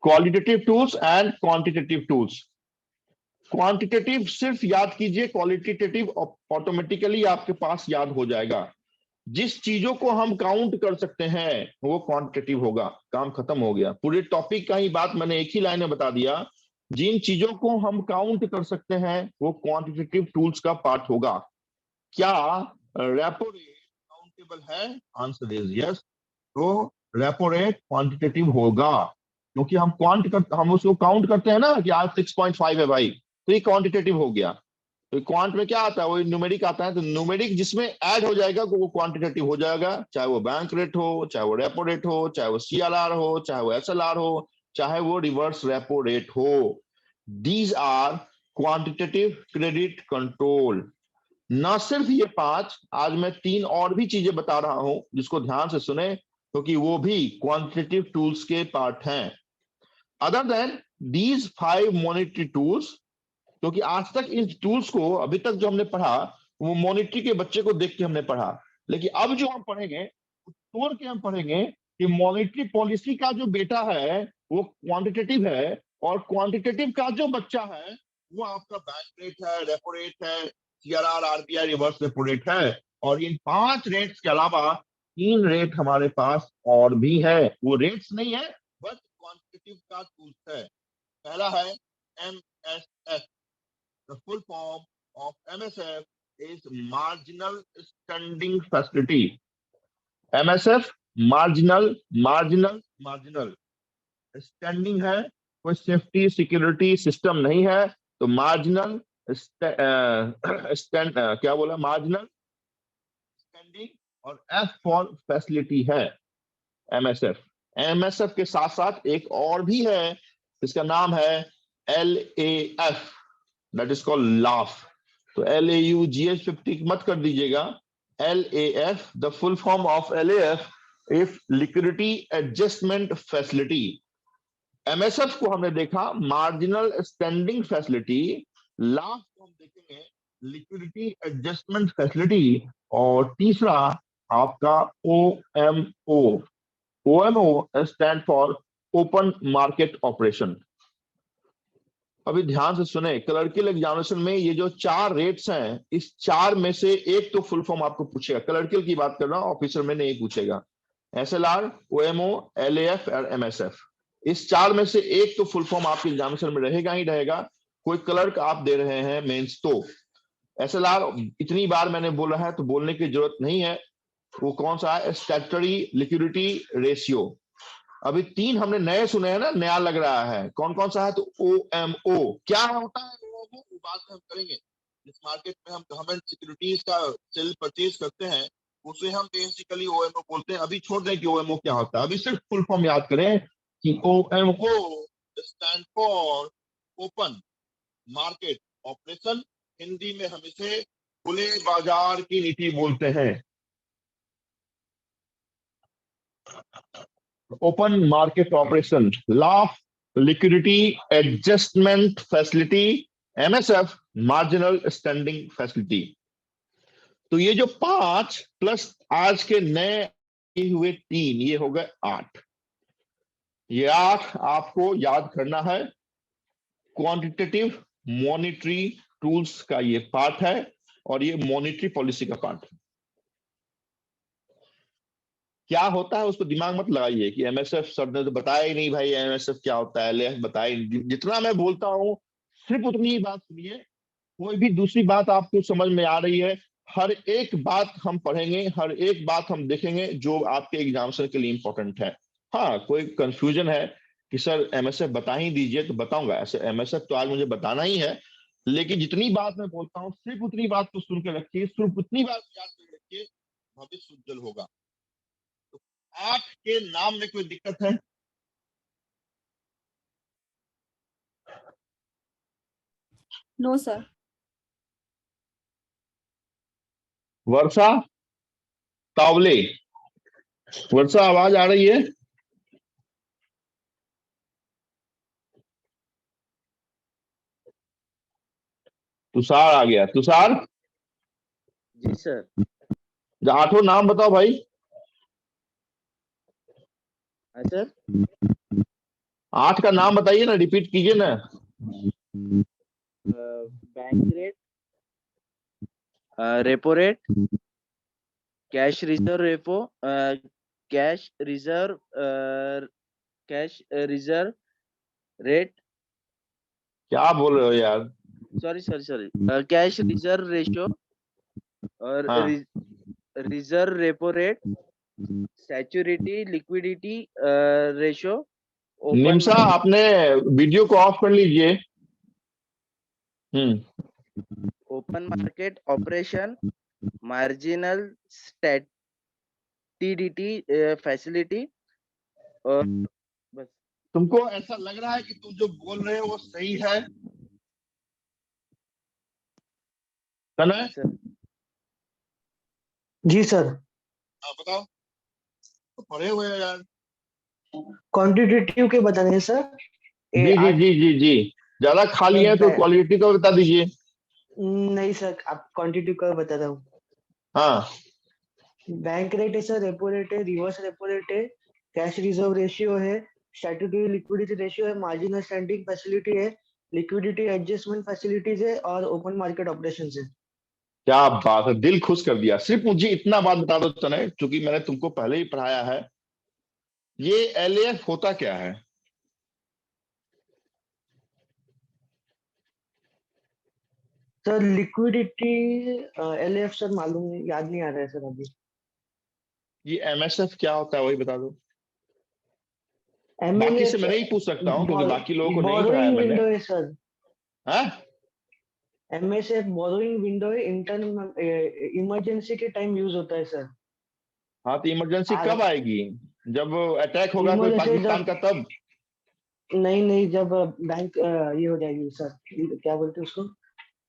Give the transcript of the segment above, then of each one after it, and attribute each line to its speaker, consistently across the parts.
Speaker 1: Qualitative tools and quantitative tools. Quantitative सिर्फ याद कीजिए, क्वालिटेटिव ऑटोमेटिकली आपके पास याद हो जाएगा। जिस चीजों को हम काउंट कर सकते हैं वो क्वांटिटेटिव होगा। काम खत्म हो गया, पूरे टॉपिक का ही बात मैंने एक ही लाइन में बता दिया। जिन चीजों को हम काउंट कर सकते हैं वो क्वांटिटेटिव टूल्स का पार्ट होगा। क्या रेपो रेट काउंटेबल है? Answer is yes. तो रेपो रेट क्वांटिटेटिव होगा, क्योंकि हम उसको काउंट करते हैं ना कि आज 6.5 है भाई, तो ये क्वांटिटेटिव हो गया। तो क्वांट में क्या आता है? वो न्यूमेरिक आता है, तो न्यूमेरिक जिसमें ऐड हो जाएगा वो क्वांटिटेटिव हो जाएगा। चाहे वो बैंक रेट हो, चाहे वो रेपो रेट हो, चाहे वो सीआरआर हो, चाहे वो एसएलआर हो, चाहे वो रिवर्स रेपो रेट हो। These are quantitative credit control. ना सिर्फ ये पांच, आज मैं तीन और भी चीजें बता रहा हूं जिसको ध्यान से सुने, क्योंकि वो भी क्वांटिटेटिव टूल्स के पार्ट हैं। Other than these 5 monetary tools, क्योंकि आज तक इन टूल्स को, अभी तक जो हमने पढ़ा वो मॉनिटरी के बच्चे को देख के हमने पढ़ा, लेकिन अब जो हम पढ़ेंगे तोड़ के हम पढ़ेंगे कि मॉनिटरी पॉलिसी का जो बेटा है वो क्वांटिटेटिव है, और क्वांटिटेटिव का जो बच्चा है वो आपका बैंक रेट है, रेपो रेट है, CRR, RBI reverse repo rate है। और इन 5 रेट्स के अलावा 3 रेट हमारे पास और भी है। वो रेट्स नहीं है बट क्वांटिटेटिव का टूल्स है। पहला है MSF. The full form of MSF is marginal standing facility. MSF marginal standing है, कोई सेफ्टी सिक्योरिटी सिस्टम नहीं है। तो मार्जिनल स्टैंड क्या बोला? मार्जिनल स्टैंडिंग, और एफ फॉर फैसिलिटी है एमएसएफ। एमएसएफ के साथ साथ एक और भी है, इसका नाम है LAF, that is called laugh. तो LAUGH50 मत कर दीजिएगा, LAF। The full form of LAF if liquidity adjustment facility. MSF को हमने देखा मार्जिनल स्टैंडिंग फैसिलिटी, लाफ को हम देखेंगे लिक्विडिटी एडजस्टमेंट फैसिलिटी, और तीसरा आपका OMO। OMO stand for open market operation. अभी ध्यान से सुने, क्लर्कियल एग्जामिनेशन में ये जो 4 रेट्स हैं, इस 4 में से एक तो फुल फॉर्म आपको पूछेगा। क्लर्कियल की बात कर रहा हूं, ऑफिसर में नहीं पूछेगा। SLR, OMO, LAF और MSF, इस 4 में से एक तो फुल फॉर्म आपके एग्जामिनेशन में रहेगा ही रहेगा। कोई क्लर्क आप दे रहे हैं मेंस तो SLR इतनी बार मैंने बोला है तो बोलने की जरूरत नहीं है। वो कौन सा है? Statutory liquidity ratio. अभी 3 हमने नए सुने हैं ना, नया लग रहा है। कौन कौन सा है? तो OMO क्या होता है? OMO वो बात हम करेंगे। जिस मार्केट में हम गवर्नमेंट सिक्योरिटीज का सेल परचेज करते हैं उसे हम बेसिकली OMO बोलते हैं। अभी छोड़ दें कि OMO क्या होता है, अभी सिर्फ फुल फॉर्म याद करें कि OMO stand for open market operation. Hindi में हम इसे खुले बाजार की नीति बोलते हैं। Open market operation, laugh liquidity adjustment facility, MSF marginal standing facility. तो ये जो 5 प्लस आज के नए हुए 3, ये हो गए 8। ये 8 आपको याद करना है। क्वांटिटेटिव मॉनिटरी टूल्स का ये पार्ट है, और ये मॉनिटरी पॉलिसी का पार्ट है। क्या होता है उसको दिमाग मत लगाइए कि MSF सर ने तो बताया ही नहीं भाई, MSF क्या होता है, LAF बताया ही नहीं। जितना मैं बोलता हूँ सिर्फ उतनी ही बात सुनिए, कोई भी दूसरी बात आपको समझ में आ रही है, हर एक बात हम पढ़ेंगे, हर एक बात हम देखेंगे जो आपके एग्जामिनेशन के लिए इंपॉर्टेंट है। हाँ, कोई कंफ्यूजन है कि सर MSF बता ही दीजिए, तो बताऊंगा। ऐसे MSF तो आज मुझे बताना ही है, लेकिन जितनी बात मैं बोलता हूँ सिर्फ उतनी बात को सुन के रखिए, सिर्फ उतनी बात याद कर रखिए, भविष्य उज्जवल होगा। 8 के नाम में कोई दिक्कत है?
Speaker 2: No sir.
Speaker 1: वर्षा, तावले, वर्षा आवाज आ रही है? तुषार आ गया। तुषार,
Speaker 3: जी सर।
Speaker 1: 8 नाम बताओ भाई।
Speaker 3: सर
Speaker 1: 8 का नाम बताइए ना, रिपीट कीजिए ना।
Speaker 3: Bank rate, repo rate, cash reserve repo, cash reserve cash reserve rate,
Speaker 1: क्या बोल रहे हो यार?
Speaker 3: Sorry sorry sorry, cash reserve ratio और
Speaker 1: हाँ,
Speaker 3: रिजर्व रेपो रेट, सैचुरिटी लिक्विडिटी रेशियो, ओपन
Speaker 1: निमसा आपने वीडियो को ऑफ कर लीजिए।
Speaker 3: ओपन मार्केट ऑपरेशन, मार्जिनल स्टैटिडिटी फैसिलिटी और बस।
Speaker 1: तुमको ऐसा लग रहा है कि तुम जो बोल रहे हो वो सही है? तनय,
Speaker 3: सर
Speaker 4: जी सर।
Speaker 1: हाँ बताओ, तो पढ़े हुए हो यार।
Speaker 4: क्वांटिटेटिव के बता रहे हैं सर।
Speaker 1: जी जी जी जी जी, ज्यादा खा लिए हैं तो
Speaker 4: बै-
Speaker 1: क्वालिटी का बता दीजिए।
Speaker 4: नहीं सर, आप क्वांटिटी का बता रहा हूँ।
Speaker 1: हाँ,
Speaker 4: बैंक रेट है सर, रेपो रेट है, रिवर्स रेपो रेट है, कैश रिजर्व रेशियो है, स्टैट्यूटरी लिक्विडिटी रेशियो है, मार्जिनल स्टैंडिंग फैसिलिटी है, लिक्विडिटी एडजस्टमेंट फैसिलिटीज है और ओपन मार्केट ऑपरेशन है।
Speaker 1: क्या बात है, दिल खुश कर दिया। सिर्फ मुझे इतना बात बता दो तनय, क्योंकि मैंने तुमको पहले ही पढ़ाया है, ये एलएएफ होता क्या है?
Speaker 4: सर लिक्विडिटी एलएफ सर मालूम याद नहीं आ रहा है सर अभी।
Speaker 1: ये एमएसएफ क्या होता है वही बता दो। बाकी से
Speaker 4: एमएलएफ
Speaker 1: मैं नहीं पूछ सकता हूँ क्योंकि बाकी लोगों को नहीं पढ़ाया
Speaker 4: बोरोइंग
Speaker 1: मैंने।
Speaker 4: विंडो है सर।
Speaker 1: हाँ,
Speaker 4: एमएसएफ बोरोइंग विंडो है, इंटर्न इमरजेंसी के टाइम यूज होता है सर।
Speaker 1: हाँ तो इमरजेंसी
Speaker 4: आर
Speaker 1: कब आएगी? जब अटैक होगा कोई
Speaker 4: इमरजेंसी
Speaker 1: पाकिस्तान
Speaker 4: जब
Speaker 1: का तब?
Speaker 4: नहीं नहीं, जब बैंक ये हो जाएगी सर, क्या बोलते हैं उसको,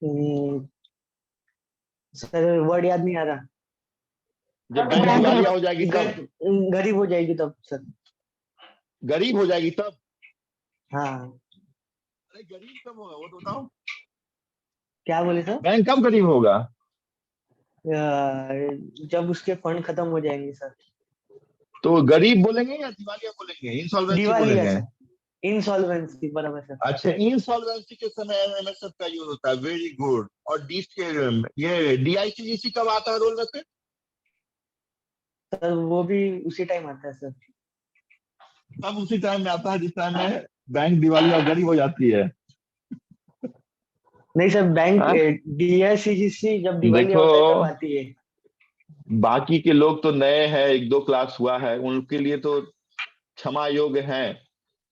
Speaker 4: हम्म, सर वर्ड याद नहीं आ रहा।
Speaker 1: जब बैंक
Speaker 4: बैंक
Speaker 1: दिवालिया हो जाएगी तब?
Speaker 4: गरीब हो जाएगी तब सर।
Speaker 1: गरीब हो जाएगी तब?
Speaker 4: हाँ।
Speaker 1: अरे गरीब कब होगा वो तो बताओ।
Speaker 4: क्या बोले सर?
Speaker 1: बैंक कब गरीब होगा?
Speaker 4: जब उसके फंड खत्म हो जाएंगे सर।
Speaker 1: तो गरीब बोलेंगे या दिवालिया बोलेंगे, इंसॉल्वेंसी
Speaker 4: दिवालिया
Speaker 1: बोलेंगे?
Speaker 4: सर, इंसॉल्वेंसी बराबर सर।
Speaker 1: अच्छा, इंसॉल्वेंसी के समय एमएसएफ का यूज होता है, वेरी गुड। और डी के ये डीआईसीजीसी कब आता है रोल में से?
Speaker 4: सर वो भी उसी टाइम आता है सर।
Speaker 1: तब उसी टाइम में आता है जिस टाइम में बैंक दिवालिया और गरीब हो जाती है।
Speaker 4: नहीं सर, बैंक
Speaker 1: हाँ?
Speaker 4: डीआईसीजीसी जब दिवालिया
Speaker 1: देखो,
Speaker 4: होता है तब आती है।
Speaker 1: बाकी के लोग तो नए हैं, 1-2 क्लास हुआ है, उनके लिए तो क्षमा योग्य है,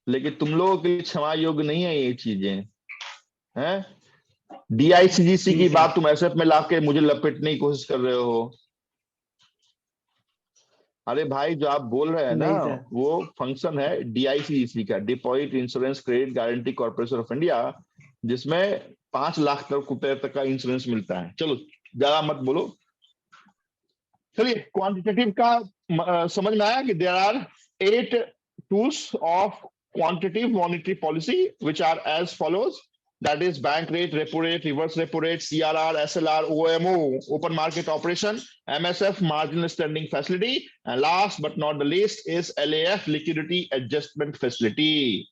Speaker 1: लेकिन तुम लोगों के लिए क्षमा योग्य नहीं है ये चीजें। हैं? डीआईसीजीसी
Speaker 4: जी
Speaker 1: की
Speaker 4: सर।
Speaker 1: बात तुम ऐसे में लाके मुझे लपेटने की कोशिश कर रहे हो। अरे भाई, जो आप बोल रहे हैं ना,
Speaker 4: नहीं सर।
Speaker 1: वो फंक्शन है डीआईसीजीसी का, deposit insurance credit guarantee corporation of India, जिसमें 5 लाख रुपए तक का इंश्योरेंस मिलता है। चलो ज्यादा मत बोलो। चलिए, क्वांटिटेटिव का समझ में आया कि there are 8 tools of quantitative monetary policy which are as follows, that is bank rate, repo rate, reverse repo rate, CRR, SLR, OMO, open market operation, MSF, marginal standing facility, and last but not the least is LAF, liquidity adjustment facility.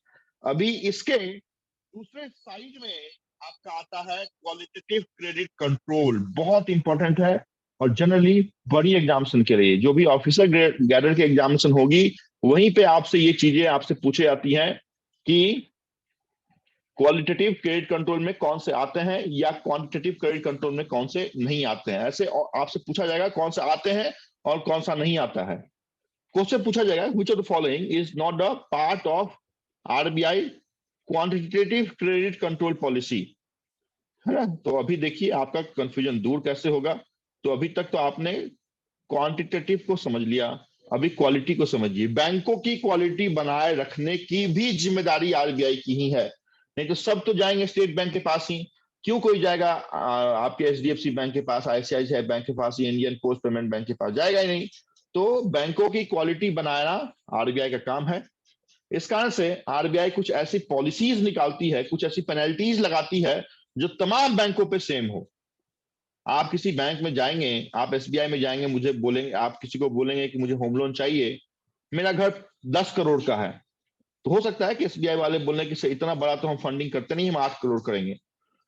Speaker 1: अभी इसके दूसरे side में आपका आता है qualitative credit control, बहुत important है। और जनरली बड़ी एग्जामिनेशन के लिए, जो भी ऑफिसर ग्रेडर की एग्जामिनेशन होगी, वहीं पे आपसे ये चीजें आपसे पूछे जाती हैं कि क्वालिटेटिव क्रेडिट कंट्रोल में कौन से आते हैं या क्वांटिटेटिव क्रेडिट कंट्रोल में कौन से नहीं आते हैं। ऐसे आपसे पूछा जाएगा कौन सा आते हैं और कौन सा नहीं आता है। क्वेश्चन पूछा जाएगा, which of the following is not the part of RBI quantitative credit control policy, है ना? तो अभी देखिए आपका कंफ्यूजन दूर कैसे होगा। तो अभी तक तो आपने क्वांटिटेटिव को समझ लिया, अभी क्वालिटी को समझिए। बैंकों की क्वालिटी बनाए रखने की भी जिम्मेदारी आरबीआई की ही है, नहीं तो सब तो जाएंगे स्टेट बैंक के पास ही। क्यों कोई जाएगा आपके एचडीएफसी बैंक के पास, आईसीआईसीआई बैंक के पास, इंडियन पोस्ट पेमेंट बैंक के पास? जाएगा ही नहीं। तो बैंकों की क्वालिटी बनाना आरबीआई का काम है। इस कारण से आरबीआई कुछ ऐसी पॉलिसीज निकालती है, कुछ ऐसी पेनल्टीज लगाती है जो तमाम बैंकों पे सेम हो। आप किसी बैंक में जाएंगे, आप एसबीआई में जाएंगे, मुझे बोलेंगे, आप किसी को बोलेंगे कि मुझे होम लोन चाहिए, मेरा घर 10 करोड़ का है, तो हो सकता है कि एसबीआई वाले बोलने कि सर इतना बड़ा तो हम फंडिंग करते नहीं, हम 8 करोड़ करेंगे।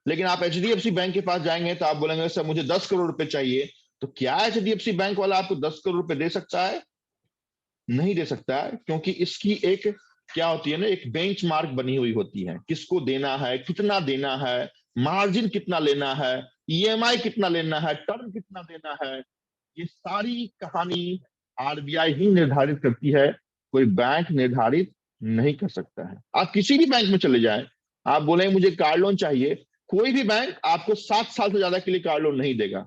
Speaker 1: लेकिन आप एचडीएफसी बैंक के पास जाएंगे तो आप बोलेंगे सर मुझे 10 करोड़ रुपए चाहिए। तो क्या एचडीएफसी बैंक वाला आपको 10 करोड़ रुपए दे सकता है? नहीं दे सकता है, क्योंकि इसकी एक क्या होती है ना, एक बेंचमार्क बनी हुई होती है, किसको देना है, कितना देना है, मार्जिन कितना लेना है, ईएमआई कितना लेना है, टर्म कितना देना है। ये सारी कहानी आरबीआई ही निर्धारित करती है, कोई बैंक निर्धारित नहीं कर सकता है। आप किसी भी बैंक में चले जाएं, आप बोले मुझे कार लोन चाहिए, कोई भी बैंक आपको 7 साल से ज्यादा के लिए कार लोन नहीं देगा,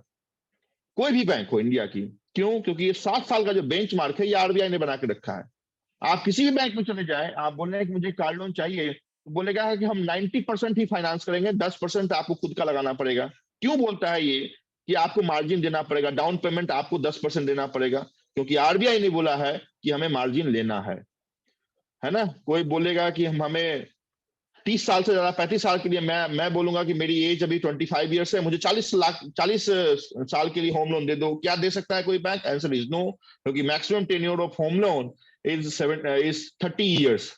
Speaker 1: कोई भी बैंक हो इंडिया की। क्यों? क्योंकि ये 7 साल का जो बेंच मार्क है ये आरबीआई ने बना के रखा है। आप किसी भी बैंक में चले जाएं, आप बोल रहे हैं कि मुझे कार लोन चाहिए, तो बोलेगा कि हम 90% ही फाइनेंस करेंगे, 10% आपको खुद का लगाना पड़ेगा। क्यों बोलता है ये कि आपको मार्जिन देना पड़ेगा, डाउन पेमेंट आपको 10% देना पड़ेगा? क्योंकि आरबीआई ने बोला है कि हमें मार्जिन लेना है ना। कोई बोलेगा कि हम हमें 30 साल से ज्यादा 35 साल के लिए, मैं बोलूंगा कि मेरी एज अभी 25 ईयर्स है, मुझे 40 साल के लिए होम लोन दे दो, क्या दे सकता है कोई बैंक? आंसर इज नो, क्योंकि maximum tenure of home loan is 30 years.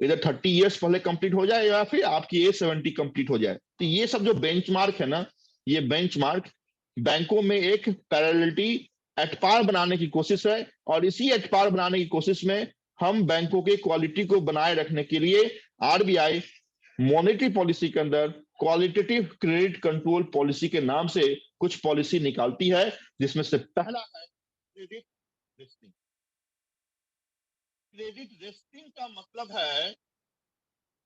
Speaker 1: इधर 30 ईयर्स पहले कंप्लीट हो जाए या फिर आपकी एज 70 कंप्लीट हो जाए। तो ये सब जो बेंचमार्क है ना, ये बेंचमार्क बैंकों में एक पैरेललिटी, एटपार बनाने की कोशिश है। और इसी एटपार बनाने की कोशिश में हम बैंकों के क्वालिटी को बनाए रखने के लिए आरबीआई मॉनेटरी पॉलिसी के अंदर क्वालिटेटिव क्रेडिट कंट्रोल पॉलिसी के नाम से कुछ पॉलिसी निकालती है, जिसमें से पहला है क्रेडिट रिस्किंग। क्रेडिट रिस्किंग का मतलब है,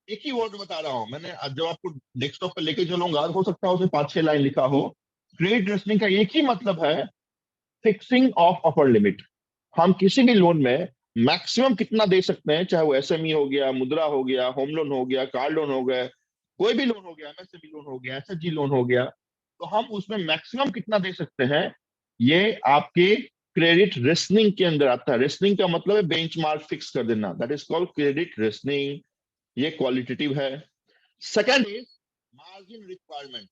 Speaker 1: एक ही वर्ड बता रहा हूं मैंने, जब आपको डेस्कटॉप पे लेके चलूंगा हो सकता है उसमें 5-6 लाइन लिखा हो। क्रेडिट रिस्किंग का एक ही मतलब है फिक्सिंग ऑफ अपर लिमिट। हम किसी भी लोन में मैक्सिमम कितना दे सकते हैं, चाहे वो एसएमई हो गया, मुद्रा हो गया, होम लोन हो गया, कार लोन हो गया, कोई भी लोन हो गया, एमएसएमई लोन हो गया, एसएचजी लोन हो गया, तो हम उसमें मैक्सिमम कितना दे सकते हैं, ये आपके क्रेडिट रिस्निंग के अंदर आता है। रिस्निंग का मतलब है बेंचमार्क फिक्स कर देना, दैट इज कॉल्ड क्रेडिट रिस्निंग। ये क्वालिटेटिव है। Second is margin requirement.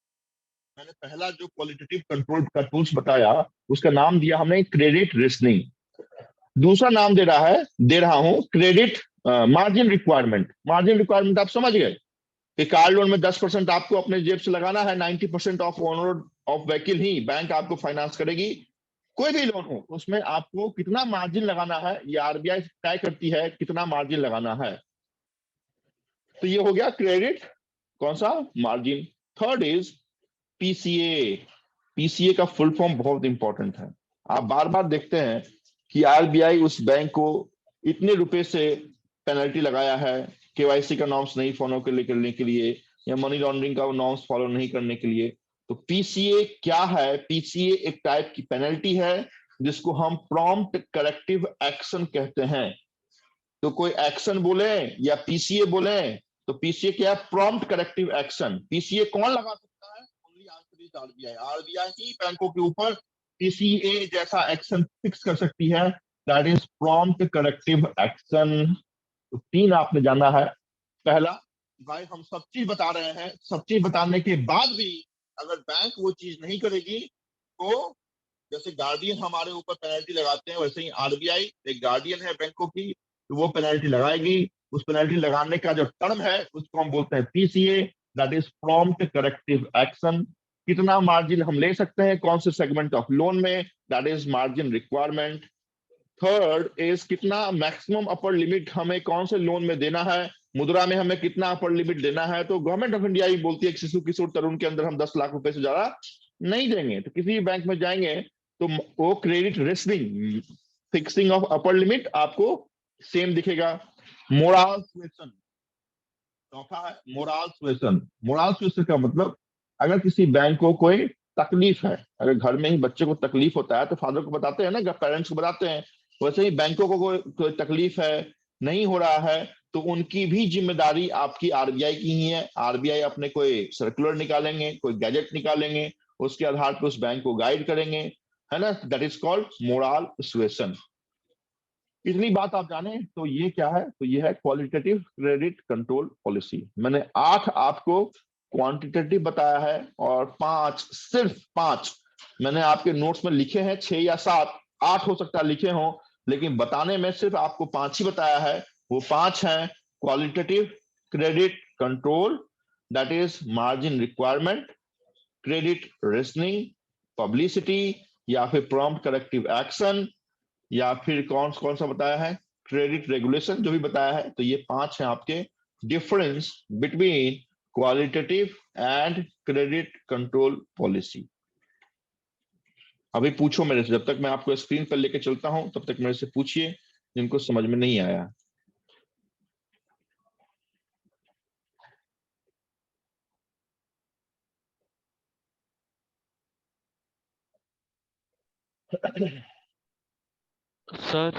Speaker 1: मैंने पहला जो क्वालिटेटिव कंट्रोल का टूल्स बताया उसका नाम दिया हमने क्रेडिट रिस्निंग। दूसरा नाम दे रहा हूं credit margin requirement. Margin requirement आप समझ गए कि कार लोन में 10% आपको अपने जेब से लगाना है, 90% of owner of vehicle he bank आपको फाइनेंस करेगी। कोई भी लोन हो उसमें आपको कितना मार्जिन लगाना है ये आरबीआई तय करती है, कितना मार्जिन लगाना है। तो ये हो गया क्रेडिट कौन सा, margin. Third is PCA. PCA का फुल फॉर्म बहुत इंपॉर्टेंट है। आप बार बार देखते हैं कि आरबीआई उस बैंक को इतने रुपए से पेनल्टी लगाया है केवाईसी का नॉर्म्स नहीं फॉलो करने के लिए या मनी लॉन्ड्रिंग का नॉर्म्स फॉलो नहीं करने के लिए। तो पीसीए क्या है? पीसीए एक टाइप की पेनल्टी है जिसको हम प्रॉम्प्ट करेक्टिव एक्शन कहते हैं। तो कोई एक्शन बोले या पीसीए बोले, तो पीसीए क्या है? Prompt corrective action. पीसीए कौन लगा सकता है? Only answer is RBI. RBI ही बैंकों के ऊपर पीसीए जैसा एक्शन फिक्स कर सकती है, that is prompt corrective action. तो 3 आपने जाना है। पहला, भाई हम सब चीज बता रहे हैं, सब चीज बताने के बाद भी अगर बैंक वो चीज नहीं करेगी तो जैसे गार्डियन हमारे ऊपर पेनल्टी लगाते हैं, वैसे ही आरबीआई एक गार्डियन है बैंकों की, तो वो पेनल्टी लगाएगी। उस पेनल्टी लगाने का जो टर्म है उसको हम बोलते हैं PCA, that is prompt corrective action. कितना मार्जिन हम ले सकते हैं कौन से सेगमेंट ऑफ लोन में, that is margin requirement. Third is कितना मैक्सिमम अपर लिमिट हमें कौन से लोन में देना है, मुद्रा में हमें कितना अपर लिमिट देना है। तो गवर्नमेंट ऑफ इंडिया ही बोलती है कि शिशु किशोर तरुण के अंदर हम 10 लाख रुपए से ज्यादा नहीं देंगे। तो किसी भी बैंक में जाएंगे तो वो credit risking fixing of upper limit आपको सेम दिखेगा। मोराल सुएसन चौथा है, मोराल सुएसन। मोराल सुएसन का मतलब अगर किसी बैंक को कोई तकलीफ है, अगर घर में ही बच्चे को तकलीफ होता है तो फादर को बताते हैं ना, पेरेंट्स को बताते हैं, वैसे ही बैंकों को कोई तकलीफ है, नहीं हो रहा है, तो उनकी भी जिम्मेदारी आपकी आरबीआई की ही है। आरबीआई अपने कोई सर्कुलर निकालेंगे, कोई गैजेट निकालेंगे, उसके आधार पर उस बैंक को गाइड करेंगे, है ना। That is called moral suasion. इतनी बात आप जाने तो ये क्या है, तो ये है क्वालिटेटिव क्रेडिट कंट्रोल पॉलिसी। मैंने 8 आपको क्वांटिटेटिव बताया है और 5, सिर्फ 5 मैंने आपके नोट्स में लिखे हैं। 6 या 7, 8 हो सकता है लिखे हों, लेकिन बताने में सिर्फ आपको 5 ही बताया है। वो 5 हैं qualitative credit control, that is margin requirement, credit rationing, publicity, या फिर prompt corrective action, या फिर कौन कौन सा बताया है, क्रेडिट रेगुलेशन जो भी बताया है। तो ये 5 हैं आपके difference between qualitative and credit control policy. अभी पूछो मेरे से, जब तक मैं आपको स्क्रीन पर लेके चलता हूं तब तक मेरे से पूछिए जिनको समझ में नहीं आया।
Speaker 5: सर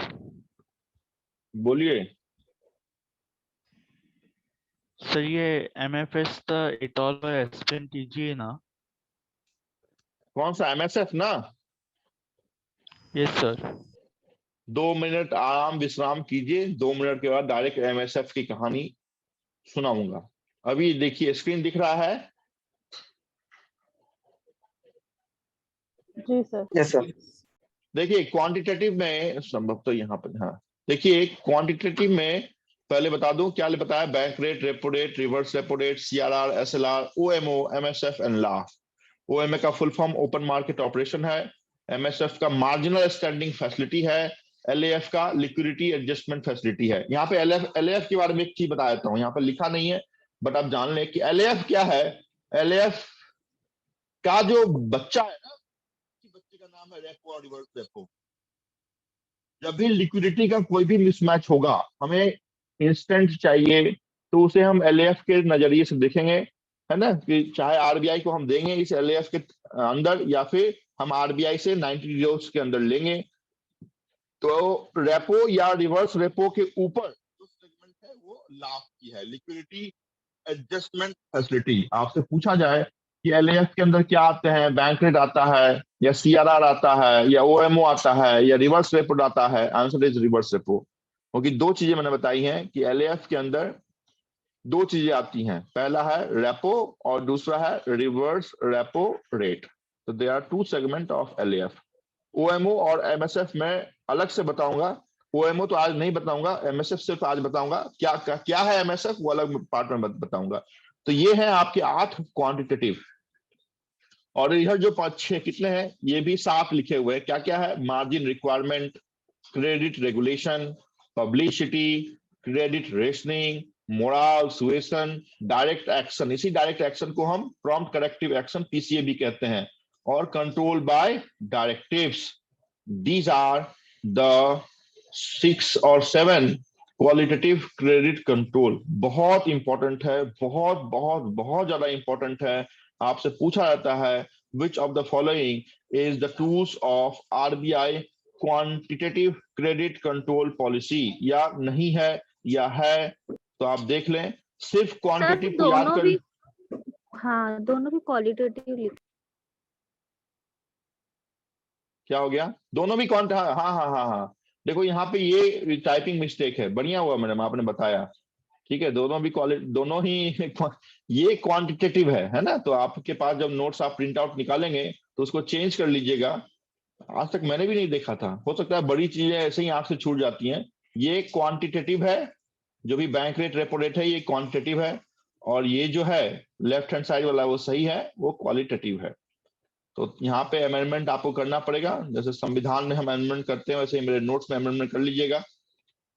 Speaker 1: बोलिए।
Speaker 5: सर ये MFS का इटॉल पर एक्सप्लेन कीजिए ना।
Speaker 1: कौन सा एमएसएफ ना?
Speaker 5: Yes sir.
Speaker 1: 2 मिनट आराम विश्राम कीजिए, 2 मिनट के बाद डायरेक्ट एमएसएफ की कहानी सुनाऊंगा। अभी देखिए स्क्रीन दिख रहा है?
Speaker 2: जी सर।
Speaker 4: Yes sir.
Speaker 1: देखिए क्वांटिटेटिव में संभव तो यहाँ पर, हाँ देखिए क्वांटिटेटिव में पहले बता दूं क्या बताया, bank rate, repo rate, reverse repo rate, CRR, SLR, OMO, MSF and LAF. OMA का full form open market operation है, एमएसएफ का मार्जिनल स्टैंडिंग फैसिलिटी है, एलएएफ का लिक्विडिटी एडजस्टमेंट फैसिलिटी है। यहाँ पे एलएएफ के बारे में एक चीज बता देता हूँ, यहाँ पर लिखा नहीं है बट आप जान लें कि एलएएफ क्या है। एलएएफ का जो बच्चा है ना, बच्चे का नाम है रेपो और रिवर्स रेपो। जब भी लिक्विडिटी का कोई भी मिसमैच होगा, हमें इंस्टेंट चाहिए, तो उसे हम एलएएफ के नजरिए से देखेंगे, है ना, कि चाहे आरबीआई को हम देंगे इस एलएएफ के अंदर या फिर हम आरबीआई से 90 डेज के अंदर लेंगे। तो रेपो या रिवर्स रेपो के ऊपर जो सेगमेंट है वो लाभ की है, लिक्विडिटी एडजस्टमेंट फैसिलिटी। आपसे पूछा जाए कि एलएएफ के अंदर क्या आते हैं, बैंक रेट आता है या सीआरआर आता है या ओएमओ आता है या रिवर्स रेपो आता है, आंसर इज रिवर्स रेपो। क्योंकि 2 चीजें मैंने बताई हैं कि एलएएफ के अंदर 2 चीजें आती हैं, पहला है रेपो और दूसरा है रिवर्स रेपो रेट। तो they are 2 segment of LAF. OMO और एमएसएफ में अलग से बताऊंगा, ओएमओ तो आज नहीं बताऊंगा, एमएसएफ सिर्फ आज बताऊंगा। क्या है एमएसएफ वो अलग पार्ट में बताऊंगा। तो ये है आपके 8 क्वांटिटेटिव, और इधर जो 5-6 कितने हैं ये भी 7 लिखे हुए हैं। क्या क्या है, margin requirement, credit regulation, publicity, credit rationing, moral suasion, direct action, इसी डायरेक्ट एक्शन को हम प्रॉम्प्ट करेक्टिव एक्शन पीसीए भी कहते हैं, और control by directives. These are the 6 और 7 क्वालिटेटिव क्रेडिट कंट्रोल। बहुत इंपॉर्टेंट है, बहुत बहुत बहुत ज्यादा इंपॉर्टेंट है। आपसे पूछा जाता है which of the following is the tools of RBI quantitative credit control policy, या नहीं है या है, तो आप देख लें। सिर्फ क्वांटिटेटिव को याद कर,
Speaker 2: हाँ दोनों भी क्वालिटेटिव लिख।
Speaker 1: क्या हो गया, दोनों भी क्वांट, हाँ हाँ हाँ हाँ हाँ। देखो यहाँ पे ये टाइपिंग मिस्टेक है, बढ़िया हुआ मैडम आपने बताया, ठीक है, दोनों भी दोनों ही ये क्वांटिटेटिव है ना। तो आपके पास जब नोट्स आप प्रिंट आउट निकालेंगे तो उसको चेंज कर लीजिएगा। आज तक मैंने भी नहीं देखा था, हो सकता है बड़ी चीजें ऐसे ही आंख से छूट जाती हैं। ये क्वांटिटेटिव है, जो भी बैंक रेट रेपो रेट है ये क्वांटिटेटिव है, और ये जो है लेफ्ट हैंड साइड वाला वो सही है, वो क्वालिटेटिव है। तो यहाँ पे अमेंडमेंट आपको करना पड़ेगा, जैसे संविधान में हम अमेंडमेंट करते हैं वैसे मेरे नोट्स में अमेंडमेंट कर लीजिएगा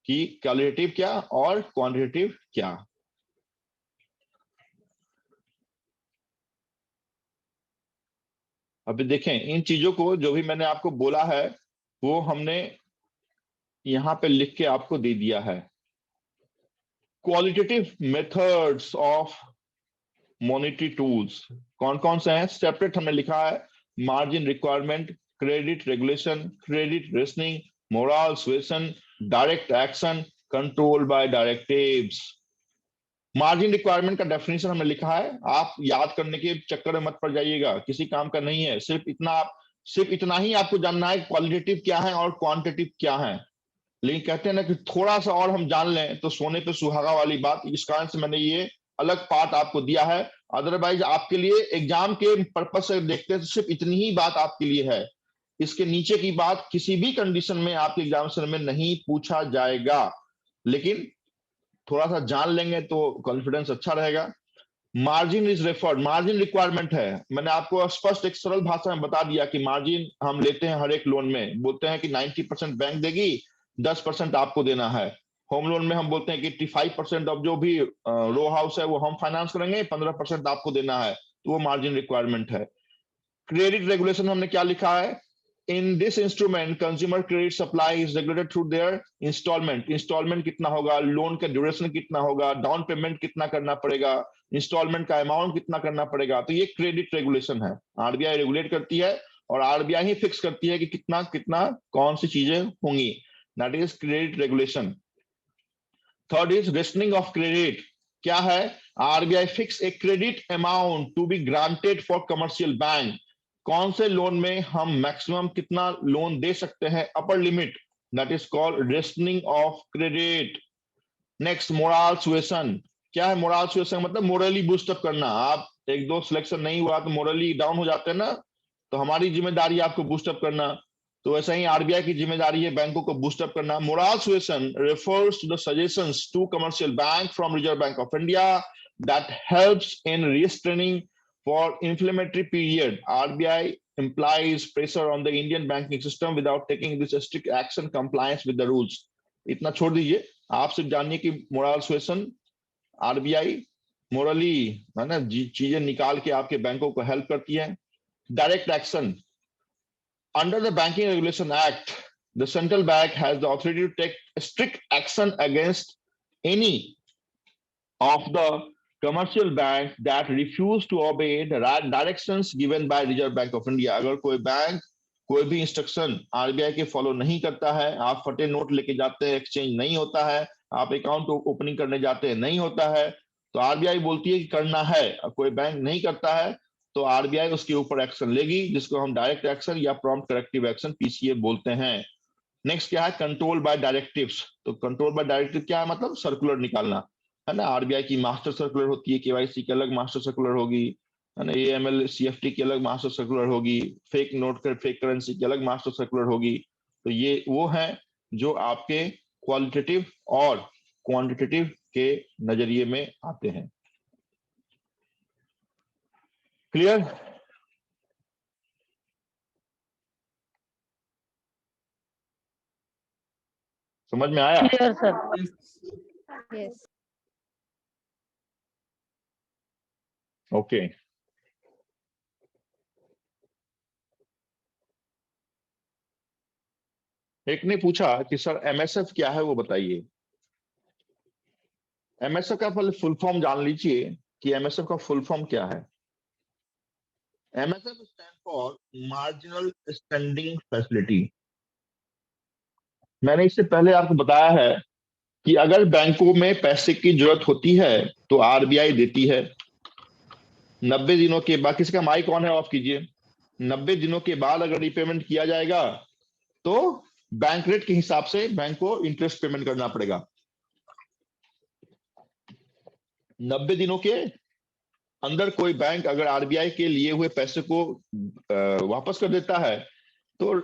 Speaker 1: कि क्वालिटेटिव क्या और क्वांटिटेटिव क्या। अभी देखें इन चीजों को, जो भी मैंने आपको बोला है वो हमने यहां पे लिख के आपको दे दिया है। Qualitative methods of monetary tools कौन कौन से हैं, सेपरेट हमने लिखा है। Margin requirement, credit regulation, credit rationing, moral suasion, direct action, control by directives. Margin requirement का डेफिनेशन हमने लिखा है, आप याद करने के चक्कर में मत पड़ जाइएगा, किसी काम का नहीं है। सिर्फ इतना ही आपको जानना है क्वालिटेटिव क्या है और क्वांटिटेटिव क्या है। लेकिन कहते हैं ना कि थोड़ा सा और हम जान लें तो सोने पे सुहागा वाली बात, इस कारण से मैंने ये अलग पार्ट आपको दिया है। अदरवाइज आपके लिए एग्जाम के पर्पज से देखते हैं तो सिर्फ इतनी ही बात आपके लिए है, इसके नीचे की बात किसी भी कंडीशन में आपके एग्जामिनेशन में नहीं पूछा जाएगा। लेकिन थोड़ा सा जान लेंगे तो कॉन्फिडेंस अच्छा रहेगा। Margin is referred, margin requirement है। मैंने आपको स्पष्ट एक सरल भाषा में बता दिया कि मार्जिन हम लेते हैं हर एक लोन में, बोलते हैं कि 90% बैंक देगी, 10% आपको देना है। होम लोन में हम बोलते हैं कि 85% ऑफ जो भी रो हाउस है वो हम फाइनेंस करेंगे, 15% आपको देना है, तो वो मार्जिन रिक्वायरमेंट है। क्रेडिट रेगुलेशन हमने क्या लिखा है, in this instrument consumer credit supply is regulated through their instalment. Instalment कितना होगा, लोन का ड्यूरेशन कितना होगा, डाउन पेमेंट कितना करना पड़ेगा, इंस्टॉलमेंट का अमाउंट कितना करना पड़ेगा, तो ये क्रेडिट रेगुलेशन है। आरबीआई रेगुलेट करती है और आरबीआई ही फिक्स करती है कि कितना कितना कौन सी चीजें होंगी, that is credit regulation. Third is rationing of credit. क्या है, RBI fix a credit amount to be granted for commercial bank. कौन से लोन में हम मैक्सिमम कितना लोन दे सकते हैं, upper limit, that is called rationing of credit. Next, moral suasion. क्या है मोरल सुएशन, मतलब मोरली बूस्टअप करना। आप एक दो सिलेक्शन नहीं हुआ तो मोरली डाउन हो जाते हैं ना, तो हमारी जिम्मेदारी आपको बूस्टअप करना। तो वैसे ही आरबीआई की जिम्मेदारी है बैंकों को बूस्टअप करना। Moral suasion refers to the suggestions to commercial bank from Reserve Bank of India that helps in restraining for inflammatory period. RBI implies pressure on the Indian banking system without taking this strict action compliance with the rules. इतना छोड़ दीजिए, आप सिर्फ जानिए कि moral suasion, RBI Morli है ना चीजें निकाल के आपके बैंकों को हेल्प करती है। Direct action, under the Banking Regulation Act, the central bank has the authority to take strict action against any of the commercial bank that refuse to obey the directions given by Reserve Bank of India. अगर कोई bank कोई भी instruction RBI के follow नहीं करता है, आप फटे नोट लेके जाते हैं, एक्सचेंज नहीं होता है, आप अकाउंट ओपनिंग करने जाते हैं नहीं होता है, तो आरबीआई बोलती है कि करना है, कोई बैंक नहीं करता है तो आरबीआई उसके ऊपर एक्शन लेगी, जिसको हम डायरेक्ट एक्शन या प्रॉम्प्ट करेक्टिव एक्शन पीसीए बोलते हैं। नेक्स्ट क्या है, कंट्रोल बाय डायरेक्टिव्स। तो कंट्रोल बाय डायरेक्टिव क्या है, मतलब सर्कुलर निकालना है ना। आरबीआई की मास्टर सर्कुलर होती है, केवाईसी की अलग मास्टर सर्कुलर होगी, है ना, एएमएल सीएफटी की अलग मास्टर सर्कुलर होगी, फेक नोट कर फेक करेंसी की अलग मास्टर सर्कुलर होगी। तो ये वो है जो आपके क्वालिटेटिव और क्वांटिटेटिव के नजरिए में आते हैं। क्लियर? समझ में आया?
Speaker 2: Clear sir. यस।
Speaker 1: ओके। एक ने पूछा कि सर एमएसएफ क्या है वो बताइए। एमएसएफ का फुल फॉर्म जान लीजिए कि एमएसएफ का फुल फॉर्म क्या है। MSF stand for marginal standing facility. मैंने इससे पहले आपको बताया है कि अगर बैंकों में पैसे की जरूरत होती है तो आरबीआई देती है। 90 दिनों के बाद, किसी का माइक ऑन है, ऑफ कीजिए। 90 दिनों के बाद अगर रिपेमेंट किया जाएगा तो बैंक रेट के हिसाब से बैंक को इंटरेस्ट पेमेंट करना पड़ेगा। 90 दिनों के अंदर कोई बैंक अगर आरबीआई के लिए हुए पैसे को वापस कर देता है तो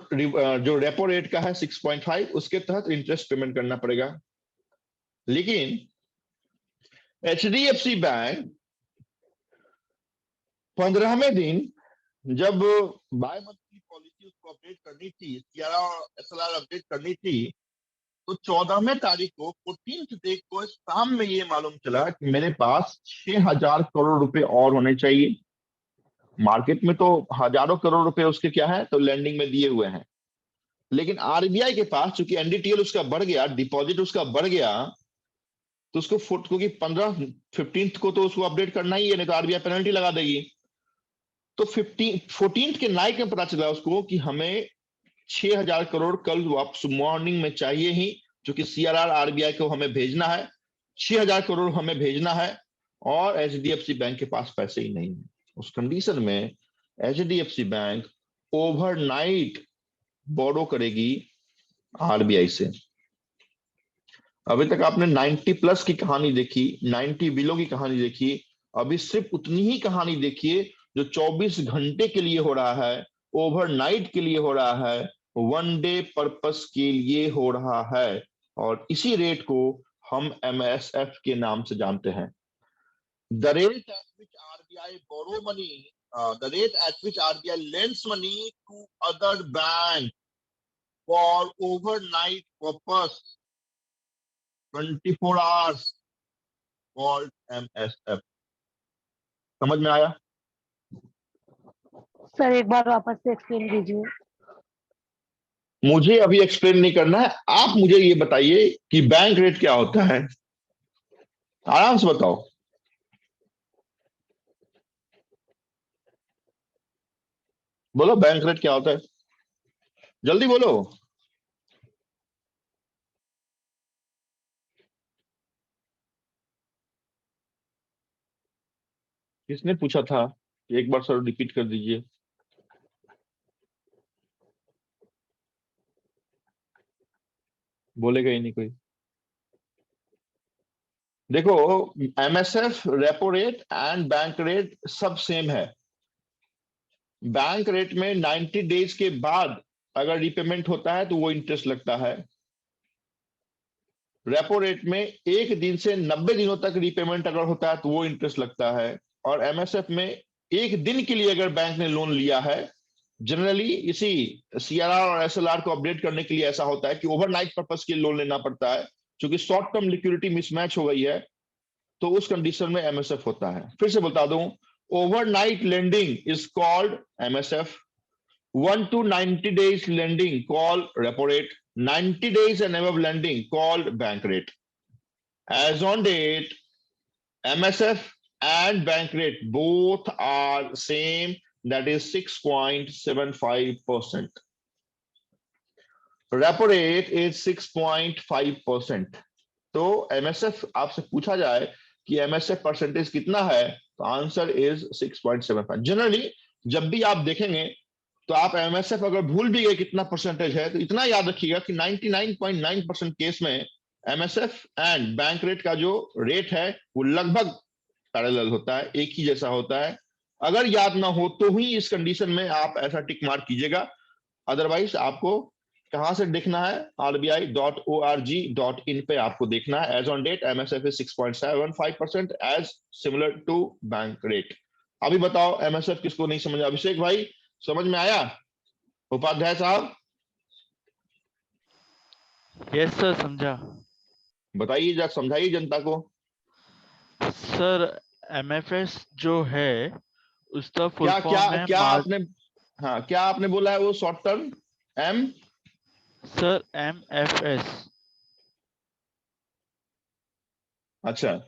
Speaker 1: जो रेपो रेट का है 6.5, उसके तहत इंटरेस्ट पेमेंट करना पड़ेगा। लेकिन एचडीएफसी बैंक 15वें दिन जब बाय मंथली पॉलिसी उसको अपडेट करनी थी, सीआरआर और एसएलआर अपडेट करनी थी, तो 14वें तारीख को 14th डे को शाम में ये मालूम चला कि मेरे पास 6000 करोड़ रुपए और होने चाहिए। मार्केट में तो हजारों करोड़ रुपए उसके क्या है, तो लैंडिंग में दिए हुए हैं। लेकिन आरबीआई के पास चूंकि एनडीटीएल उसका बढ़ गया, डिपॉजिट उसका बढ़ गया, तो उसको क्योंकि 15th को तो उसको अपडेट करना ही है, नहीं तो आरबीआई पेनल्टी लगा देगी। तो 14th के नाइट में पता चला उसको कि हमें 6000 करोड़ कल वापस मॉर्निंग में चाहिए ही, जो कि सीआरआर आरबीआई को हमें भेजना है, 6000 करोड़ हमें भेजना है, और एचडीएफसी बैंक के पास पैसे ही नहीं है। उस कंडीशन में एचडीएफसी बैंक ओवरनाइट बोरो करेगी आरबीआई से। अभी तक आपने 90+ की कहानी देखी, 90 बिलो की कहानी देखी, अभी सिर्फ उतनी ही कहानी देखिए जो 24 घंटे के लिए हो रहा है, ओवरनाइट के लिए हो रहा है, वन डे पर्पस के लिए हो रहा है, और इसी रेट को हम MSF के नाम से जानते हैं। The rate at which RBI borrow money, the rate at which RBI lends money to other bank for overnight purpose 24 hours called MSF। समझ में आया?
Speaker 2: सर एक बार वापस से एक्सप्लेन कीजिए।
Speaker 1: मुझे अभी एक्सप्लेन नहीं करना है, आप मुझे ये बताइए कि बैंक रेट क्या होता है, आराम से बताओ। बोलो बैंक रेट क्या होता है, जल्दी बोलो। किसने पूछा था? एक बार सर रिपीट कर दीजिए। बोलेगा ही नहीं कोई। देखो, MSF, repo rate and bank rate सब सेम है। बैंक रेट में 90 डेज के बाद अगर रिपेमेंट होता है तो वो इंटरेस्ट लगता है। रेपो रेट में एक दिन से 90 दिनों तक रिपेमेंट अगर होता है तो वो इंटरेस्ट लगता है। और MSF में एक दिन के लिए अगर बैंक ने लोन लिया है, जनरली इसी CRR और SLR को अपडेट करने के लिए ऐसा होता है कि ओवरनाइट पर्पस के लिए लोन लेना पड़ता है, क्योंकि शॉर्ट टर्म लिक्विडिटी मिसमैच हो गई है, तो उस कंडीशन में MSF होता है। फिर से बता दूं, overnight lending is called MSF, 1 to 90 days lending called repo rate, 90 days and above lending called bank rate. As on date, MSF and bank rate both are same, that is 6.75%. Repo rate is 6.5%. तो MSF आपसे पूछा जाए कि MSF percentage कितना है, तो answer is 6.75। Generally जब भी आप देखेंगे तो आप MSF अगर भूल भी गए कितना परसेंटेज है, तो इतना याद रखिएगा कि 99.9% केस में MSF एंड बैंक रेट का जो रेट है वो लगभग पैरेलल होता है, एक ही जैसा होता है। अगर याद ना हो तो ही इस कंडीशन में आप ऐसा टिक मार्क कीजिएगा, अदरवाइज आपको कहां से देखना है, rbi.org.in पे आपको देखना है। As on date MSF is 6.75% as similar to bank rate. अभी बताओ MSF किसको नहीं समझ? अभिषेक भाई समझ में आया? उपाध्याय साहब
Speaker 5: यस सर, समझा।
Speaker 1: बताइए, जरा समझाइए जनता को।
Speaker 5: सर MFS जो है उसका फुल
Speaker 1: क्या क्या
Speaker 5: फॉर्म है
Speaker 1: क्या आपने, हाँ क्या आपने बोला है वो short term M?
Speaker 5: Sir MFS।
Speaker 1: अच्छा,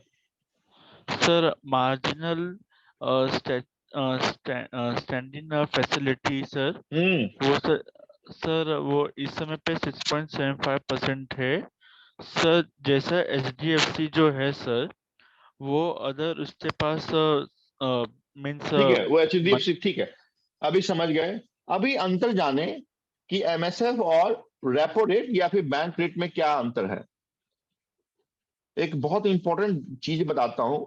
Speaker 5: sir marginal standing facility sir, वो सर वो इस समय पे 6.75% है सर। जैसा HDFC जो है सर, वो अदर उसके पास मीन्स
Speaker 1: ठीक है, वो HDFC ठीक है, अभी समझ गए। अभी अंतर जाने कि MSF और रेपो रेट या फिर बैंक रेट में क्या अंतर है। एक बहुत इंपॉर्टेंट चीज बताता हूं।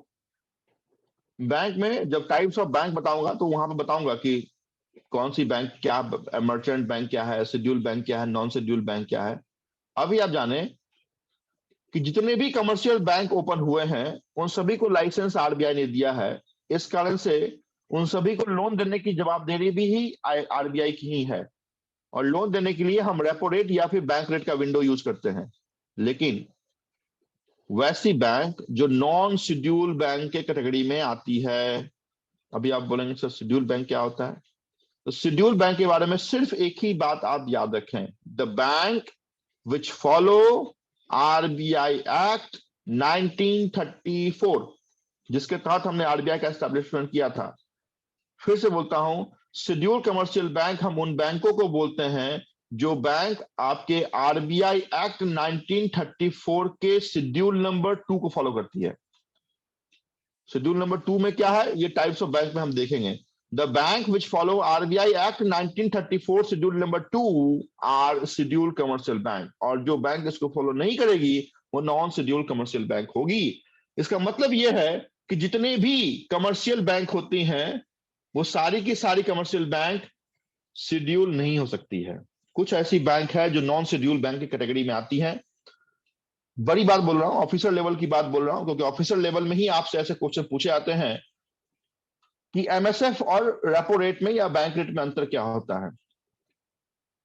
Speaker 1: बैंक में जब टाइप्स ऑफ बैंक बताऊंगा तो वहां पे बताऊंगा कि कौन सी बैंक क्या, मर्चेंट बैंक क्या है, शेड्यूल बैंक क्या है, नॉन शेड्यूल बैंक क्या है। अभी आप जाने कि जितने भी कमर्शियल बैंक ओपन हुए हैं उन सभी को लाइसेंस RBI ने दिया है। इस कारण से उन सभी को लोन देने की जवाबदेही भी ही RBI की ही है, और लोन देने के लिए हम रेपो रेट या फिर बैंक रेट का विंडो यूज करते हैं। लेकिन वैसी बैंक जो नॉन शेड्यूल बैंक के कैटेगरी में आती है, अभी आप बोलेंगे सर शेड्यूल बैंक क्या होता है, तो शेड्यूल बैंक के बारे में सिर्फ एक ही बात आप याद रखें, the bank which follow RBI act 1934, जिसके तहत हमने RBI का एस्टेब्लिशमेंट किया था। फिर से बोलता हूं, शेड्यूल कमर्शियल बैंक हम उन बैंकों को बोलते हैं जो बैंक आपके RBI एक्ट 1934 के शेड्यूल नंबर 2 को फॉलो करती है। शेड्यूल नंबर 2 में क्या है, ये टाइप्स ऑफ बैंक में हम देखेंगे। The bank which follow RBI act 1934 schedule number 2 are schedule commercial bank, और जो बैंक इसको फॉलो नहीं करेगी वो नॉन शेड्यूल कमर्शियल बैंक होगी। इसका मतलब यह है कि जितने भी कमर्शियल बैंक होती हैं वो सारी की सारी कमर्शियल बैंक शेड्यूल नहीं हो सकती है। कुछ ऐसी बैंक है जो नॉन शेड्यूल बैंक की कैटेगरी में आती हैं। बड़ी बात बोल रहा हूं, ऑफिसर लेवल की बात बोल रहा हूं, क्योंकि ऑफिसर लेवल में ही आपसे ऐसे क्वेश्चन पूछे जाते हैं कि एमएसएफ और रेपो रेट में या बैंक रेट में अंतर क्या होता है।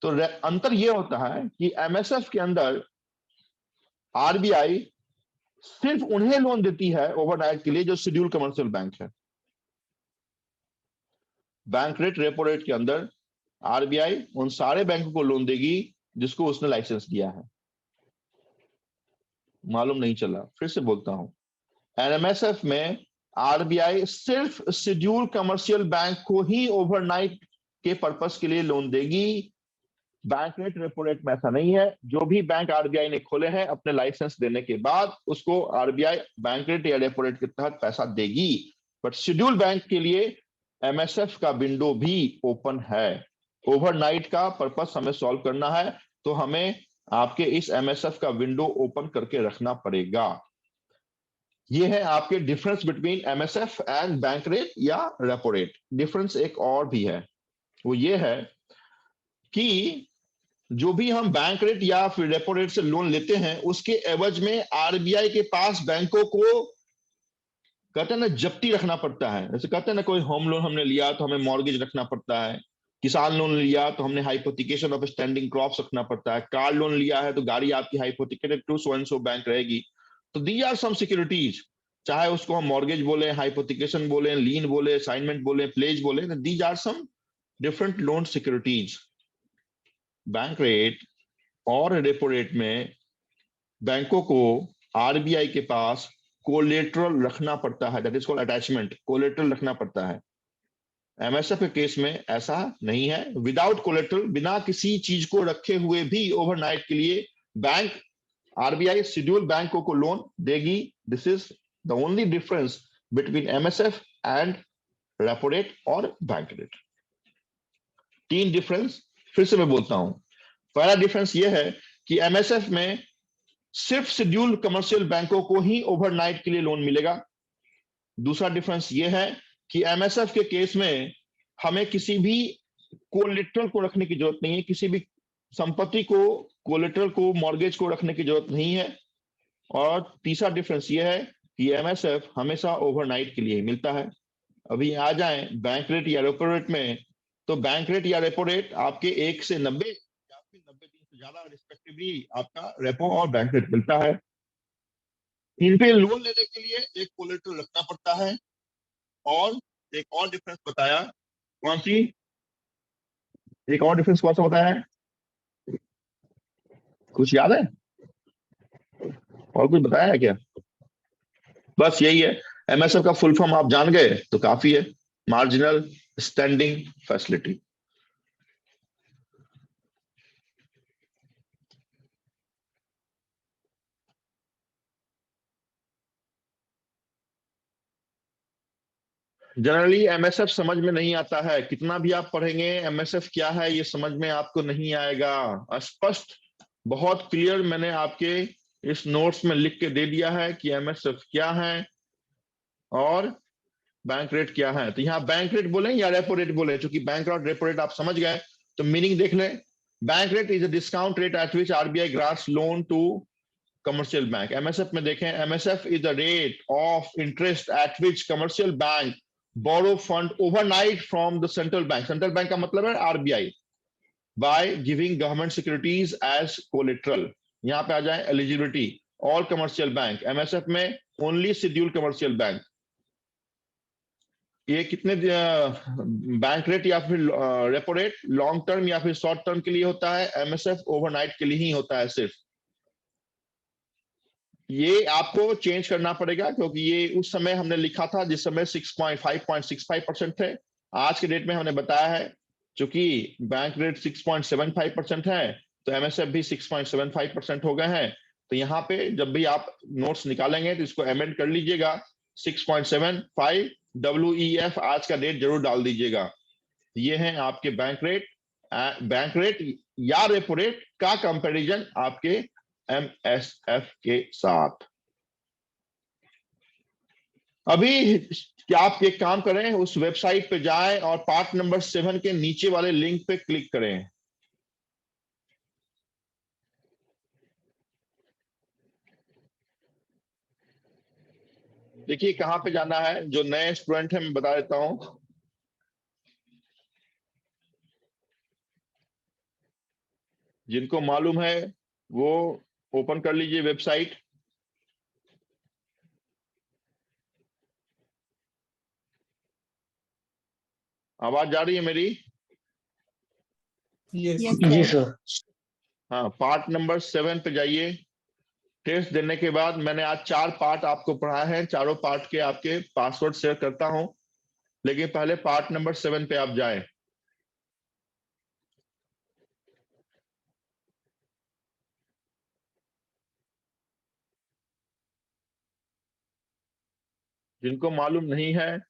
Speaker 1: तो अंतर यह होता है कि एमएसएफ के अंदर आरबीआई सिर्फ उन्हें लोन देती है ओवरनाइट के लिए जो शेड्यूल कमर्शियल बैंक है। बैंक रेट रेपो रेट के अंदर आरबीआई उन सारे बैंकों को लोन देगी जिसको उसने लाइसेंस दिया है। मालूम नहीं चला, फिर से बोलता हूं, एमएसएफ में आरबीआई सिर्फ शेड्यूल कमर्शियल बैंक को ही ओवरनाइट के पर्पस के लिए लोन देगी। बैंक रेट रेपो रेट में ऐसा नहीं है। जो भी बैंक आरबीआई ने खोले हैं अपने लाइसेंस देने के बाद उसको आरबीआई बैंक रेट या रेपो रेट के तहत पैसा देगी। बट शेड्यूल बैंक के लिए एमएसएफ का विंडो भी ओपन है। ओवरनाइट का पर्पस हमें सॉल्व करना है तो हमें आपके इस एमएसएफ का विंडो ओपन करके रखना पड़ेगा। ये है आपके difference between MSF and bank rate या रेपो रेट। डिफरेंस एक और भी है, वो ये है कि जो भी हम बैंक रेट या फिर रेपो रेट से लोन लेते हैं उसके एवज में आरबीआई के पास बैंकों को कहते हैं ना जब्ती रखना पड़ता है। जैसे कहते हैं ना कोई होम लोन हमने लिया तो हमें मॉर्गेज रखना पड़ता है, किसान लोन लिया तो हमने हाइपोथिकेशन ऑफ स्टैंडिंग क्रॉप्स रखना पड़ता है, कार लोन लिया है तो गाड़ी आपकी hypothecated to so and so bank रहेगी। तो दी आर सम सिक्योरिटीज, चाहे उसको हम मॉर्गेज बोले, हाइपोथिकेशन बोले, लीन बोले, असाइनमेंट बोले, प्लेज बोले, these are some different loan securities. Bank rate और रेपो रेट में बैंकों को आरबीआई के पास कोलेटरल रखना पड़ता है, that is called attachment, collateral रखना पड़ता है। एमएसएफ के केस में ऐसा नहीं है। विदाउट कोलेटरल, बिना किसी चीज को रखे हुए भी ओवरनाइट के लिए बैंक आरबीआई शेड्यूल बैंकों को लोन देगी। This is the only difference between MSF and repo rate और बैंक रेट। तीन डिफरेंस फिर से मैं बोलता हूं। पहला डिफरेंस यह है कि एमएसएफ में सिर्फ शेड्यूल कमर्शियल बैंकों को ही ओवरनाइट के लिए लोन मिलेगा। दूसरा डिफरेंस यह है कि एमएसएफ के केस में हमें किसी भी कोलेटरल को रखने की जरूरत नहीं है, किसी भी संपत्ति को, कोलेटरल को, मॉर्गेज को रखने की जरूरत नहीं है। और तीसरा डिफरेंस यह है कि एमएसएफ हमेशा ओवरनाइट के लिए ही मिलता है। अभी आ जाएं बैंक रेट या रेपो रेट में, तो बैंक रेट या रेपो रेट आपके 1 से 90 या फिर 90 दिन से ज्यादा रिस्पेक्टिवली आपका रेपो और बैंक रेट मिलता है। इन पे लोन लेने के लिए एक कोलेटरल रखना पड़ता है। और एक और डिफरेंस बताया, कौन सी? एक और डिफरेंस कौन सा बताया है? कुछ याद है? और कुछ बताया है क्या? बस यही है। एमएसएफ का फुल फॉर्म आप जान गए तो काफी है, marginal standing facility. Generally MSF समझ में नहीं आता है, कितना भी आप पढ़ेंगे एमएसएफ क्या है ये समझ में आपको नहीं आएगा। स्पष्ट, बहुत क्लियर मैंने आपके इस नोट्स में लिख के दे दिया है कि एमएसएफ क्या है और बैंक रेट क्या है। तो यहाँ बैंक रेट बोले या रेपो रेट बोले, क्योंकि बैंक और रेपो रेट आप समझ गए तो मीनिंग देख ले। Bank rate is a discount rate at which RBI grants loan to commercial bank. MSF में देखें, MSF is the rate of interest at which commercial bank borrow fund overnight from the central bank. Central bank का मतलब है RBI, by giving government securities as collateral. यहाँ पे आ जाए eligibility, all commercial bank. MSF में only schedule commercial bank. ये कितने बैंक रेट या फिर रेपो रेट लॉन्ग टर्म या फिर शॉर्ट टर्म के लिए होता है, एमएसएफ ओवरनाइट के लिए ही होता है सिर्फ। ये आपको चेंज करना पड़ेगा क्योंकि ये उस समय हमने लिखा था जिस समय 6.565% थे। आज के डेट में हमने बताया है चूंकि बैंक रेट 6.75% है तो एमएसएफ भी 6.75% हो गए हैं। तो यहाँ पे जब भी आप नोट्स निकालेंगे तो इसको अमेंड कर लीजिएगा, 6.75 WEF आज का डेट जरूर डाल दीजिएगा। ये है आपके बैंक रेट या रेपो रेट का कंपैरिजन आपके एमएसएफ के साथ। अभी क्या आप एक काम करें, उस वेबसाइट पे जाएं और पार्ट नंबर 7 के नीचे वाले लिंक पे क्लिक करें। देखिए कहाँ पे जाना है, जो नए स्टूडेंट है मैं बता देता हूँ। जिनको मालूम है वो ओपन कर लीजिए वेबसाइट। आवाज जा रही है मेरी?
Speaker 4: जी सर।
Speaker 1: हाँ, पार्ट नंबर 7 पे जाइए। टेस्ट देने के बाद मैंने आज 4 पार्ट आपको पढ़ाए हैं, चारों पार्ट के आपके पासवर्ड शेयर करता हूं, लेकिन पहले पार्ट नंबर 7 पे आप जाएं। जिनको मालूम नहीं है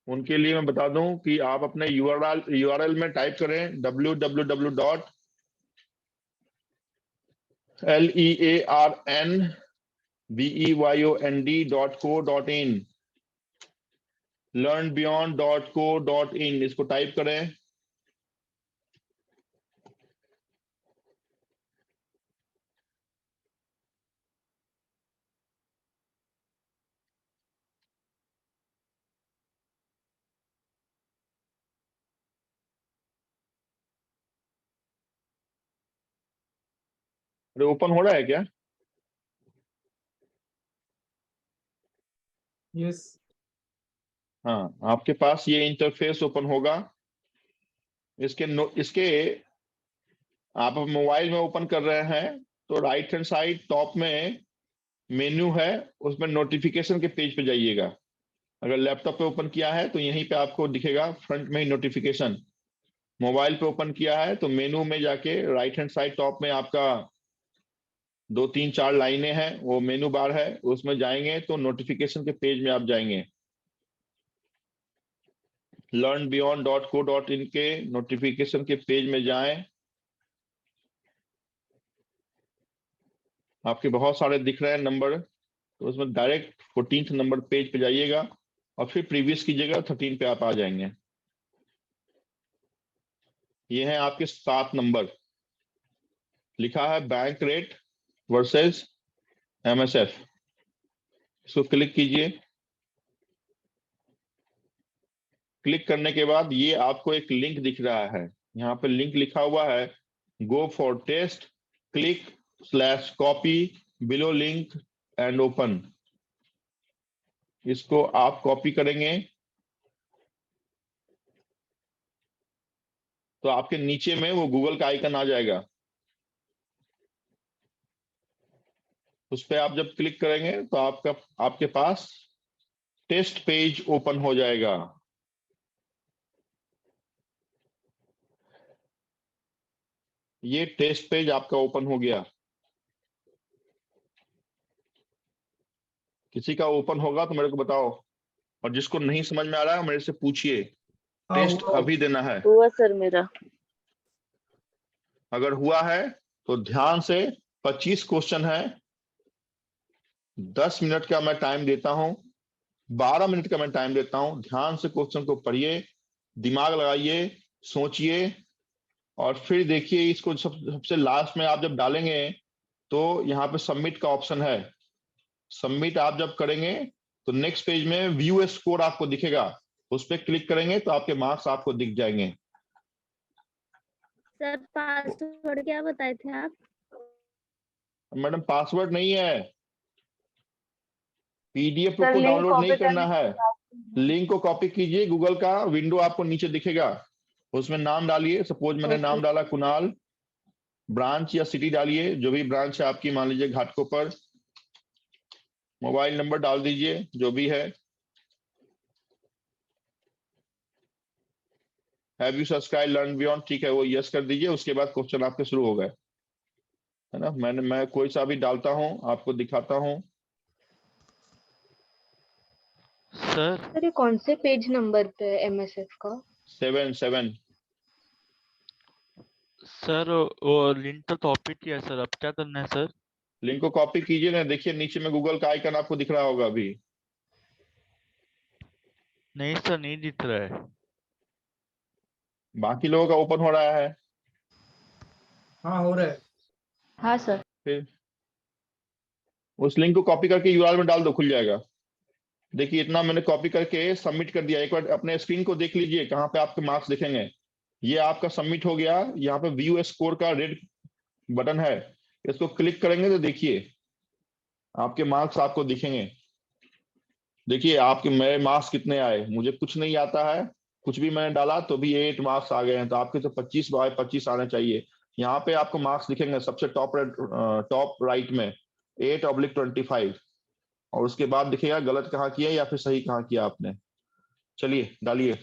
Speaker 1: उनके लिए मैं बता दूं कि आप अपने यूआरएल में टाइप करें www.learnbeyond.co.in, learnbeyond.co.in इसको टाइप करें। अरे ओपन हो रहा है क्या?
Speaker 6: यस।
Speaker 1: हाँ, आपके पास ये इंटरफेस ओपन होगा। इसके आप मोबाइल में ओपन कर रहे हैं तो राइट हैंड साइड टॉप में मेन्यू है, उसमें नोटिफिकेशन के पेज पे जाइएगा। अगर लैपटॉप पे ओपन किया है तो यहीं पे आपको दिखेगा फ्रंट में ही नोटिफिकेशन। मोबाइल पे ओपन किया है तो मेनू में जाके राइट हैंड साइड टॉप में आपका 2 3 4 लाइनें हैं, वो मेनू बार है, उसमें जाएंगे तो नोटिफिकेशन के पेज में आप जाएंगे। learnbeyond.co.in के नोटिफिकेशन के पेज में जाएं। आपके बहुत सारे दिख रहे हैं नंबर, तो उसमें डायरेक्ट 14th नंबर पेज पे जाइएगा और फिर प्रीवियस कीजिएगा, 13 पे आप आ जाएंगे। ये है आपके 7 नंबर, लिखा है बैंक रेट वर्सेस एमएसएफ। इसको क्लिक कीजिए। क्लिक करने के बाद ये आपको एक लिंक दिख रहा है, यहाँ पे लिंक लिखा हुआ है go for test, click/copy below link and open. इसको आप कॉपी करेंगे तो आपके नीचे में वो गूगल का आइकन आ जाएगा, उस पर आप जब क्लिक करेंगे तो आपके पास टेस्ट पेज ओपन हो जाएगा। ये टेस्ट पेज आपका ओपन हो गया। किसी का ओपन होगा तो मेरे को बताओ, और जिसको नहीं समझ में आ रहा है मेरे से पूछिए।
Speaker 6: हाँ
Speaker 1: टेस्ट
Speaker 6: हुआ।
Speaker 1: अभी देना है।
Speaker 3: हुआ सर मेरा।
Speaker 1: अगर हुआ है तो ध्यान से, 25 क्वेश्चन है, 10 मिनट का मैं टाइम देता हूं, 12 मिनट का मैं टाइम देता हूं। ध्यान से क्वेश्चन को पढ़िए, दिमाग लगाइए, सोचिए, और फिर देखिए इसको। सबसे लास्ट में आप जब डालेंगे तो यहाँ पे सबमिट का ऑप्शन है। सबमिट आप जब करेंगे तो नेक्स्ट पेज में व्यू स्कोर आपको दिखेगा, उस पर क्लिक करेंगे तो आपके मार्क्स आपको दिख जाएंगे।
Speaker 2: सर पासवर्ड क्या बताए थे आप?
Speaker 1: मैडम पासवर्ड नहीं है, पीडीएफ
Speaker 2: सर
Speaker 1: को
Speaker 2: लिंक
Speaker 1: डाउनलोड नहीं
Speaker 2: कॉपी
Speaker 1: करना
Speaker 2: करने
Speaker 1: है।
Speaker 2: के बाद
Speaker 1: लिंक को कॉपी कीजिए, गूगल का विंडो आपको नीचे दिखेगा, उसमें नाम डालिए। सपोज मैंने
Speaker 2: ओके।
Speaker 1: नाम डाला कुणाल, ब्रांच या सिटी डालिए, जो भी ब्रांच है आपकी, मान लीजिए घाटकोपर। मोबाइल नंबर डाल दीजिए जो भी है। Have you subscribe learn beyond, ठीक है, वो यस कर दीजिए। उसके बाद क्वेश्चन आपके शुरू हो गए, है ना। मैं कोई सा भी डालता हूं, आपको दिखाता हूं।
Speaker 5: सर
Speaker 2: सर ये कौन से पेज नंबर पे एमएसएफ का?
Speaker 1: 7
Speaker 5: सर वो लिंक तो कॉपी किया सर, अब क्या करना है सर?
Speaker 1: लिंक को कॉपी कीजिए ना, देखिए नीचे में गूगल का आइकन आपको दिख रहा होगा अभी।
Speaker 5: नहीं सर, नहीं दिख रहा है।
Speaker 1: बाकी लोगों का ओपन हो रहा है।
Speaker 6: हाँ हो रहा है।
Speaker 2: हाँ सर।
Speaker 1: फिर उस लिंक को कॉपी करके यूआरएल में डाल दो, खुल जाएगा। देखिए इतना मैंने कॉपी करके सबमिट कर दिया। एक बार अपने स्क्रीन को देख लीजिए कहाँ पे आपके मार्क्स दिखेंगे। ये आपका सबमिट हो गया। यहाँ पे व्यू स्कोर का रेड बटन है, इसको क्लिक करेंगे तो देखिए आपके मार्क्स आपको दिखेंगे। देखिए आपके मेरे मार्क्स कितने आए, मुझे कुछ नहीं आता है, कुछ भी मैंने डाला तो भी 8 मार्क्स आ गए हैं। तो आपके तो 25 बाय 25 आने चाहिए। यहाँ पे आपको मार्क्स दिखेंगे सबसे टॉप राइट में 8/25, और उसके बाद दिखेगा गलत कहाँ किया या फिर सही कहाँ किया आपने। चलिए डालिए।